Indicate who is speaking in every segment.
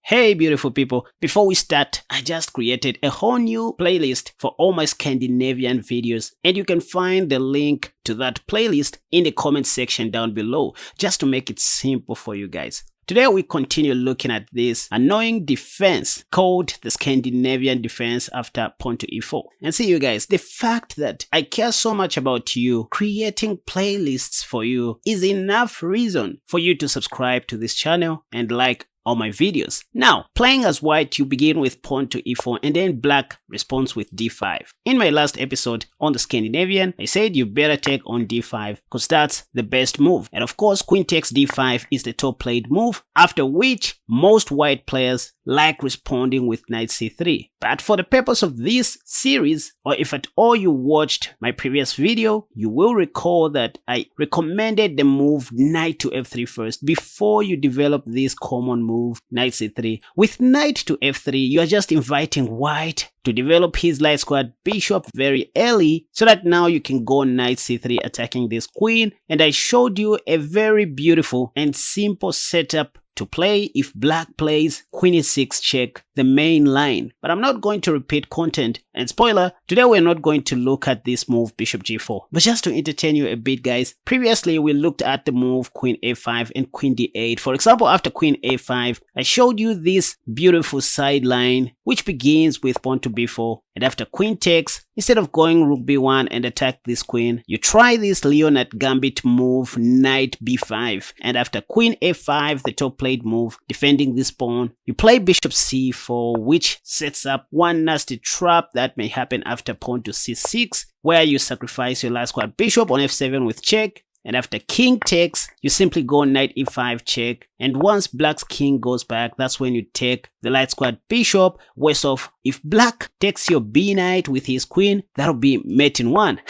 Speaker 1: Hey beautiful people, before we start, I just created a whole new playlist for all my Scandinavian videos, and you can find the link to that playlist in the comment section down below, just to make it simple for you guys. Today we continue looking at this annoying defense called the Scandinavian Defense after pawn to e4. And see you guys, the fact that I care so much about you, creating playlists for you is enough reason for you to subscribe to this channel and like all my videos. Now, playing as white, you begin with pawn to e4 and then black responds with d5. In my last episode on the Scandinavian, I said you better take on d5 because that's the best move. And of course, queen takes d5 is the top played move, after which most white players like responding with knight c3. But for the purpose of this series, or if at all you watched my previous video, you will recall that I recommended the move knight to f3 first before you develop this common move knight c3. With knight to f3, you are just inviting white to develop his light squared bishop very early so that now you can go knight c3 attacking this queen. And I showed you a very beautiful and simple setup to play if black plays queen e6 check, the main line. But I'm not going to repeat content, and spoiler, today we're not going to look at this move bishop g4. But just to entertain you a bit guys, previously we looked at the move queen a5 and queen d8. For example, after queen a5, I showed you this beautiful sideline which begins with pawn to b4, and after queen takes, instead of going rook b1 and attack this queen, you try this Leonard Gambit move knight b5, and after queen a5, the top played move defending this pawn, you play bishop c4, which sets up one nasty trap that may happen after pawn to c6, where you sacrifice your light squared bishop on f7 with check. And after king takes, you simply go knight e5 check, and once black's king goes back, that's when you take the light squared bishop. Worse off, if black takes your b knight with his queen, that'll be mate in one.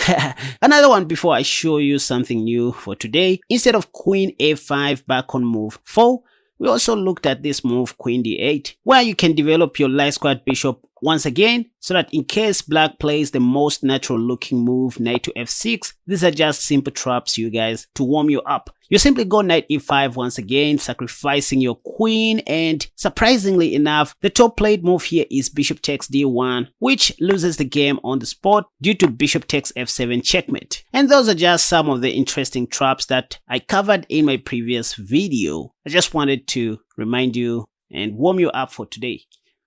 Speaker 1: Another one before I show you something new for today. Instead of queen a5 back on move 4, we also looked at this move queen d8, where you can develop your light squared bishop once again, so that in case black plays the most natural looking move knight to f6, these are just simple traps you guys to warm you up. You simply go knight e5 once again, sacrificing your queen, and surprisingly enough, the top played move here is bishop takes d1, which loses the game on the spot due to bishop takes f7 checkmate. And those are just some of the interesting traps that I covered in my previous video. I just wanted to remind you and warm you up for today.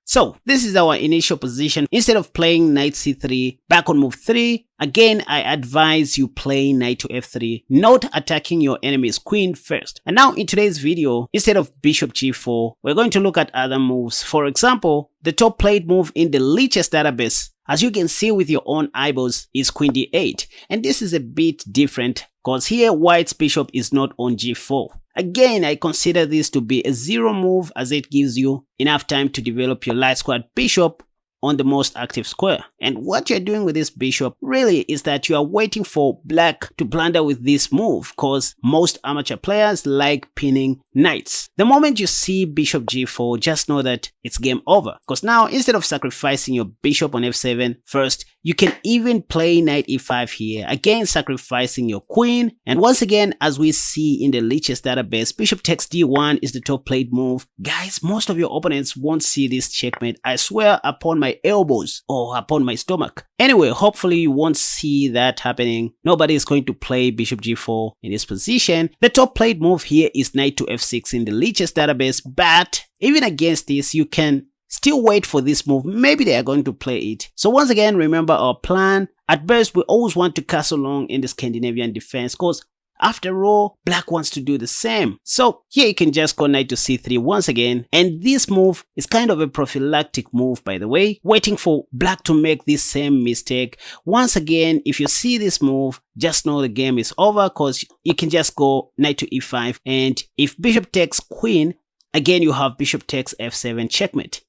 Speaker 1: So this is our initial position. Instead of playing knight c3 back on move 3, again I advise you play knight to f3, not attacking your enemy's queen first. And now in today's video, instead of bishop g4, we're going to look at other moves. For example, the top played move in the Lichess database, as you can see with your own eyeballs, is queen d8. And this is a bit different because here white's bishop is not on g4. Again, I consider this to be a zero move, as it gives you enough time to develop your light squared bishop on the most active square. And what you're doing with this bishop really is that you are waiting for black to blunder with this move, because most amateur players like pinning knights. The moment you see bishop g4, just know that it's game over, because now instead of sacrificing your bishop on f7 first, you can even play knight e5 here, again sacrificing your queen. And once again, as we see in the Lichess database, bishop takes d1 is the top played move. Guys, most of your opponents won't see this checkmate, I swear upon my elbows or upon my stomach. Anyway, hopefully you won't see that happening. Nobody is going to play bishop g4 in this position. The top played move here is knight to f6 in the Lichess database, but even against this, you can still wait for this move. Maybe they are going to play it. So once again, remember our plan. At best, we always want to castle long in the Scandinavian defense, because after all, black wants to do the same. So here you can just go knight to c3 once again. And this move is kind of a prophylactic move, by the way, waiting for black to make this same mistake. Once again, if you see this move, just know the game is over, because you can just go knight to e5. And if bishop takes queen, again you have bishop takes f7 checkmate.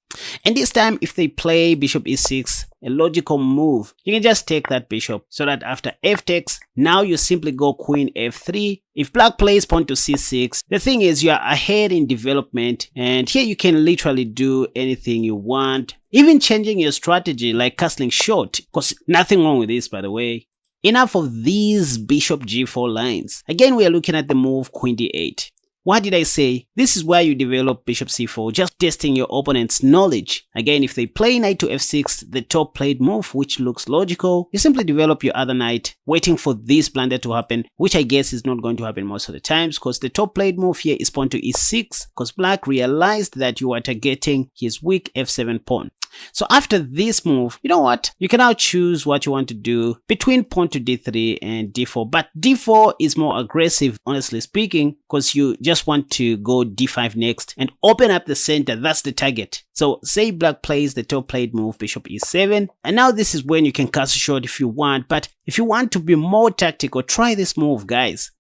Speaker 1: And this time, if they play bishop e6, a logical move, you can just take that bishop, so that after f takes, now you simply go queen f3. If black plays pawn to c6, the thing is you are ahead in development, and here you can literally do anything you want, even changing your strategy like castling short, because nothing wrong with this, by the way. Enough of these bishop g4 lines. Again, we are looking at the move queen d8. What did I say? This is where you develop bishop c4, just testing your opponent's knowledge. Again, if they play knight to f6, the top played move, which looks logical, you simply develop your other knight, waiting for this blunder to happen, which I guess is not going to happen most of the times, because the top played move here is pawn to e6, because black realized that you are targeting his weak f7 pawn. So after this move, you know what? You can now choose what you want to do between pawn to d3 and d4. But d4 is more aggressive, honestly speaking, because you just want to go d5 next and open up the center. That's the target. So say black plays the top played move, bishop e7. And now this is when you can cast a shot if you want. But if you want to be more tactical, try this move, guys.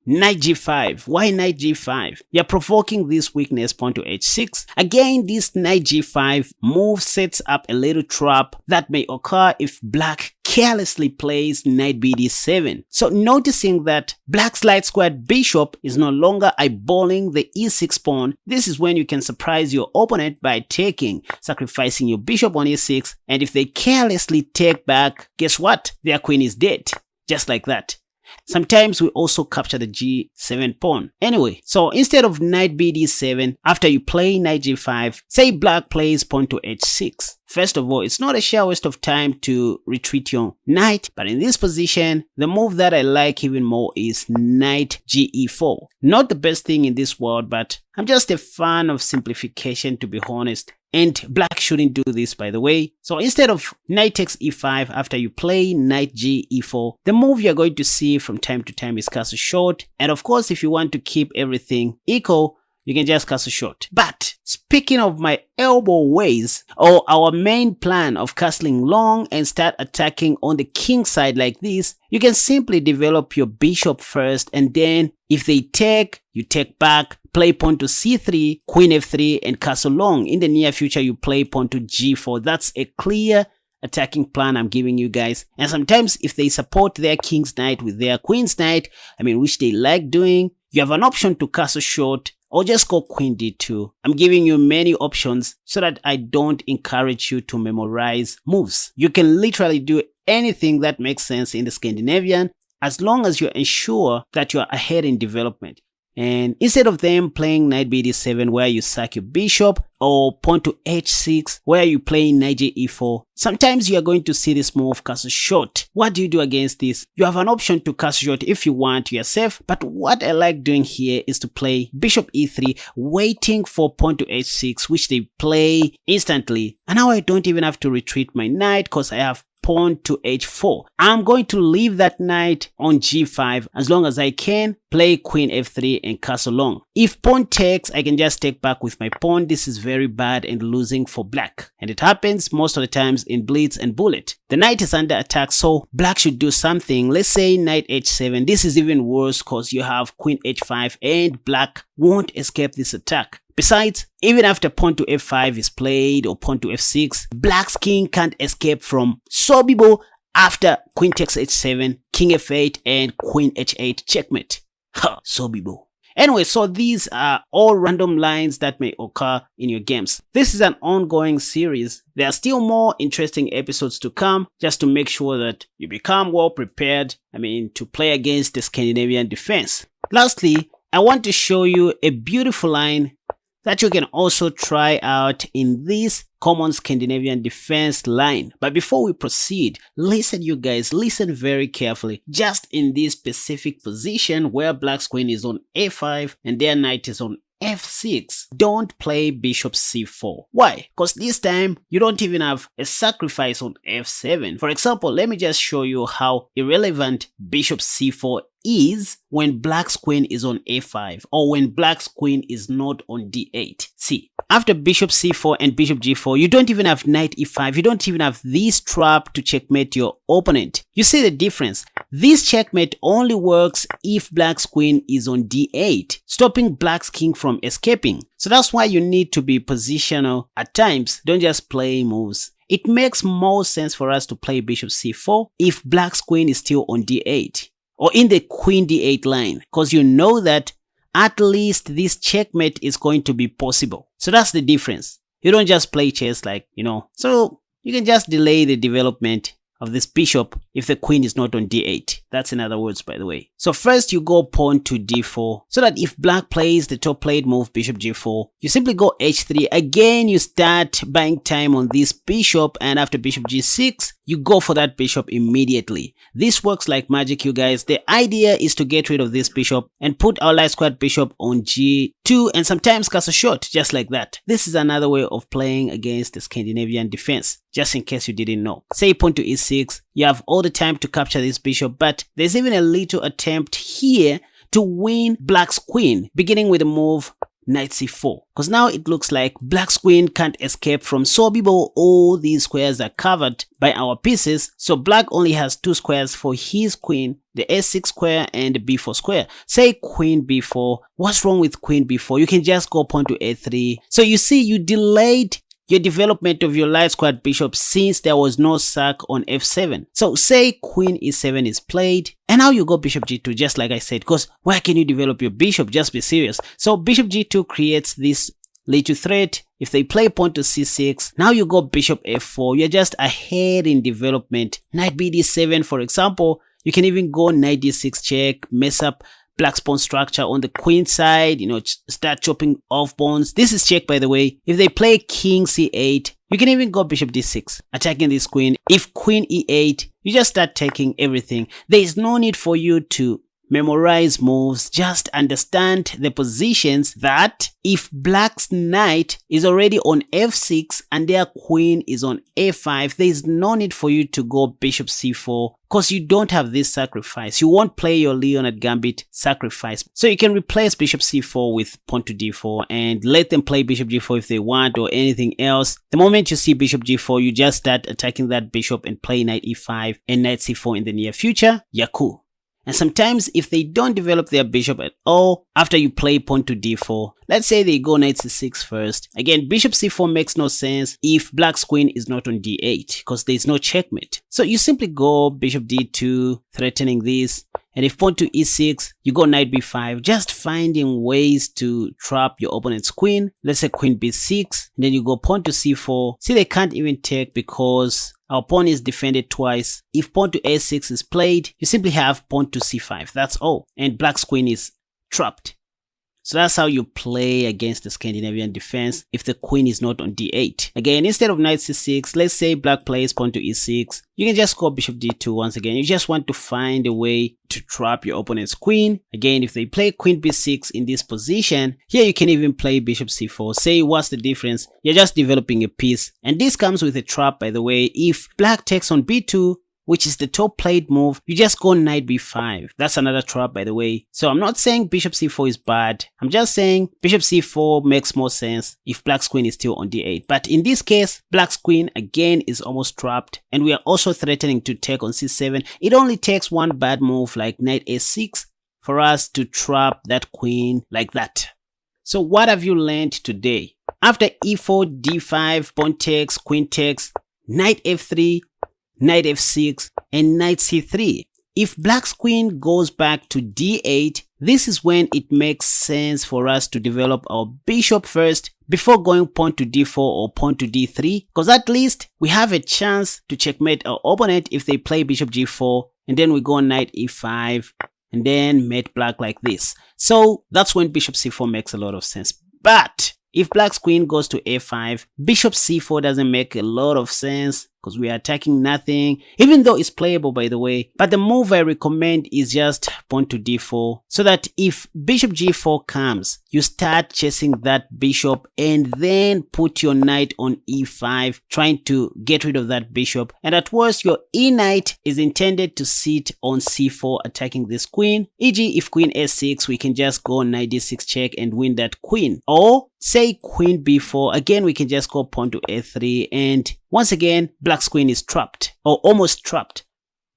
Speaker 1: Knight g5. Why knight g5? You're provoking this weakness, pawn to h6. Again, this knight g5 move sets up a little trap that may occur if black carelessly plays knight bd7. So noticing that black's light squared bishop is no longer eyeballing the e6 pawn, this is when you can surprise your opponent by taking, sacrificing your bishop on e6, and if they carelessly take back, guess what? Their queen is dead. Just like that. Sometimes we also capture the g7 pawn. Anyway, so instead of knight bd7, after you play knight g5, say black plays pawn to h6. First of all, it's not a sheer waste of time to retreat your knight, but in this position, the move that I like even more is knight ge4. Not the best thing in this world, but I'm just a fan of simplification, to be honest. And black shouldn't do this, by the way. So instead of knight takes e5, after you play knight ge4, the move you're going to see from time to time is castle short. And of course, if you want to keep everything equal, you can just castle short. But speaking of my elbow ways, or our main plan of castling long and start attacking on the king side like this, you can simply develop your bishop first, and then if they take, you take back, play pawn to c3, queen f3, and castle long. In the near future, you play pawn to g4. That's a clear attacking plan I'm giving you guys. And sometimes if they support their king's knight with their queen's knight, which they like doing, you have an option to castle short or just go queen d2. I'm giving you many options so that I don't encourage you to memorize moves. You can literally do anything that makes sense in the Scandinavian as long as you ensure that you are ahead in development. And instead of them playing knight bd7 where you sack your bishop, or pawn to h6 where you play knight je4, sometimes you are going to see this move castle short. What do you do against this? You have an option to castle short if you want, you are safe. But what I like doing here is to play bishop e3, waiting for pawn to h6, which they play instantly. And now I don't even have to retreat my knight because I have pawn to h4. I'm going to leave that knight on g5 as long as I can, play queen f3 and castle long. If pawn takes, I can just take back with my pawn. This is very bad and losing for black. And it happens most of the times in blitz and bullet. The knight is under attack, so black should do something. Let's say knight h7. This is even worse because you have queen h5 and black won't escape this attack. Besides, even after pawn to f5 is played or pawn to f6, black's king can't escape from Sobibo after queen takes h7, king f8 and queen h8 checkmate. Ha, Sobibo. Anyway, so these are all random lines that may occur in your games. This is an ongoing series. There are still more interesting episodes to come just to make sure that you become well prepared, to play against the Scandinavian defense. Lastly, I want to show you a beautiful line that you can also try out in this common Scandinavian defense line. But before we proceed, listen you guys, listen very carefully. Just in this specific position where black's queen is on a5 and their knight is on f6, don't play bishop c4. Why? Because this time you don't even have a sacrifice on f7. For example, let me just show you how irrelevant bishop c4 is when black's queen is on a5 or when black's queen is not on d8. See, after bishop c4 and bishop g4, you don't even have knight e5. You don't even have this trap to checkmate your opponent. You see the difference? This checkmate only works if black's queen is on d8, stopping black's king from escaping. So that's why you need to be positional at times. Don't just play moves. It makes more sense for us to play bishop c4 if black's queen is still on d8 or in the queen d8 line, because you know that at least this checkmate is going to be possible. So that's the difference. You don't just play chess so you can just delay the development of this bishop if the queen is not on d8. That's in other words, by the way. So first you go pawn to d4, so that if black plays the top played move bishop g4, you simply go h3. Again, you start buying time on this bishop, and after bishop g6, you go for that bishop immediately. This works like magic, you guys. The idea is to get rid of this bishop and put our light squared bishop on g2 and sometimes castle short, just like that. This is another way of playing against the Scandinavian defense, just in case you didn't know. Say pawn to e6, you have all the time to capture this bishop, but there's even a little attempt here to win black's queen, beginning with the move knight c4, because now it looks like black's queen can't escape from Sobibor. All these squares are covered by our pieces, so black only has 2 squares for his queen, the a6 square and the b4 square. Say queen b4. What's wrong with queen b4? You can just go pawn to a3. So you see, you delayed your development of your light squared bishop since there was no sack on f7. So say queen e7 is played, and now you go bishop g2, just like I said, because where can you develop your bishop? Just be serious. So bishop g2 creates this little threat. If they play pawn to c6, now you go bishop f4. You're just ahead in development. Knight bd7, for example. You can even go knight d6 check, mess up black's pawn structure on the queen side, start chopping off pawns. This is check, by the way. If they play king c8, you can even go bishop d6, attacking this queen. If queen e8, you just start taking everything. There is no need for you to memorize moves, just understand the positions, that if black's knight is already on f6 and their queen is on a5, there is no need for you to go bishop c4, because you don't have this sacrifice. You won't play your Leonard Gambit sacrifice. So you can replace bishop c4 with pawn to d4 and let them play bishop g4 if they want, or anything else. The moment you see bishop g4, you just start attacking that bishop and play knight e5 and knight c4 in the near future. Yaku. And sometimes if they don't develop their bishop at all after you play pawn to d4, let's say they go knight c6 first. Again, bishop c4 makes no sense if black's queen is not on d8, because there is no checkmate. So you simply go bishop d2, threatening this. And if pawn to e6, you go knight b5, just finding ways to trap your opponent's queen. Let's say queen b6, and then you go pawn to c4. See, they can't even take because our pawn is defended twice. If pawn to a6 is played, you simply have pawn to c5. That's all. And black's queen is trapped. So that's how you play against the Scandinavian defense if the queen is not on d8. Again, instead of knight c6, let's say black plays pawn to e6. You can just go bishop d2 once again. You just want to find a way to trap your opponent's queen. Again, if they play queen b6 in this position, here you can even play bishop c4. Say, what's the difference? You're just developing a piece. And this comes with a trap, by the way. If black takes on b2, which is the top played move, you just go knight b5. That's another trap, by the way. So I'm not saying bishop c4 is bad. I'm just saying bishop c4 makes more sense if black's queen is still on d8. But in this case, black's queen again is almost trapped, and we are also threatening to take on c7. It only takes one bad move like knight a6 for us to trap that queen like that. So what have you learned today? After e4, d5, pawn takes, queen takes, knight f3, knight f6, and knight c3. If black's queen goes back to d8, this is when it makes sense for us to develop our bishop first before going pawn to d4 or pawn to d3, because at least we have a chance to checkmate our opponent if they play bishop g4, and then we go knight e5, and then mate black like this. So that's when bishop c4 makes a lot of sense. But if black's queen goes to a5, bishop c4 doesn't make a lot of sense, because we are attacking nothing, even though it's playable, by the way. But the move I recommend is just pawn to d4, so that if bishop g4 comes, you start chasing that bishop and then put your knight on e5, trying to get rid of that bishop. And at worst, your e knight is intended to sit on c4, attacking this queen. E.g., if queen a6, we can just go knight d6 check and win that queen. Or say queen b4, again we can just go pawn to a3, and once again black's queen is trapped, or almost trapped.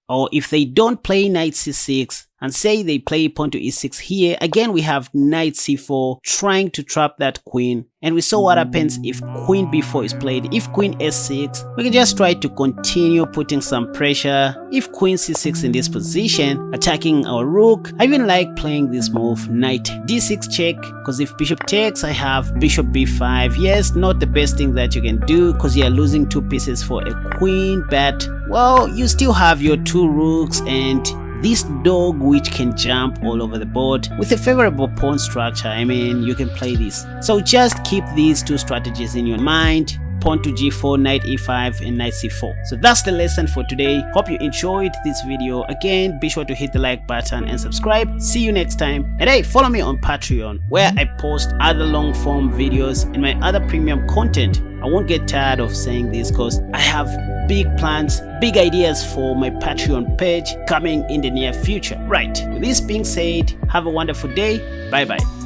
Speaker 1: Or if they don't play knight c6, and say they play pawn to e6 here. Again, we have knight c4 trying to trap that queen, and we saw what happens if queen b4 is played. If queen s6, we can just try to continue putting some pressure. If queen c6 in this position, attacking our rook. I even like playing this move, knight d6 check, because if bishop takes, I have bishop b5. Yes, not the best thing that you can do because you are losing 2 pieces for a queen, but well, you still have your 2 rooks and this dog which can jump all over the board with a favorable pawn structure. I mean, you can play this. So just keep these 2 strategies in your mind. Pawn to g4, knight e5, and knight c4. So that's the lesson for today. Hope you enjoyed this video. Again, be sure to hit the like button and subscribe. See you next time. And hey, follow me on Patreon where I post other long form videos and my other premium content. I won't get tired of saying this because I have big plans, big ideas for my Patreon page coming in the near future. Right, with this being said, have a wonderful day. Bye bye.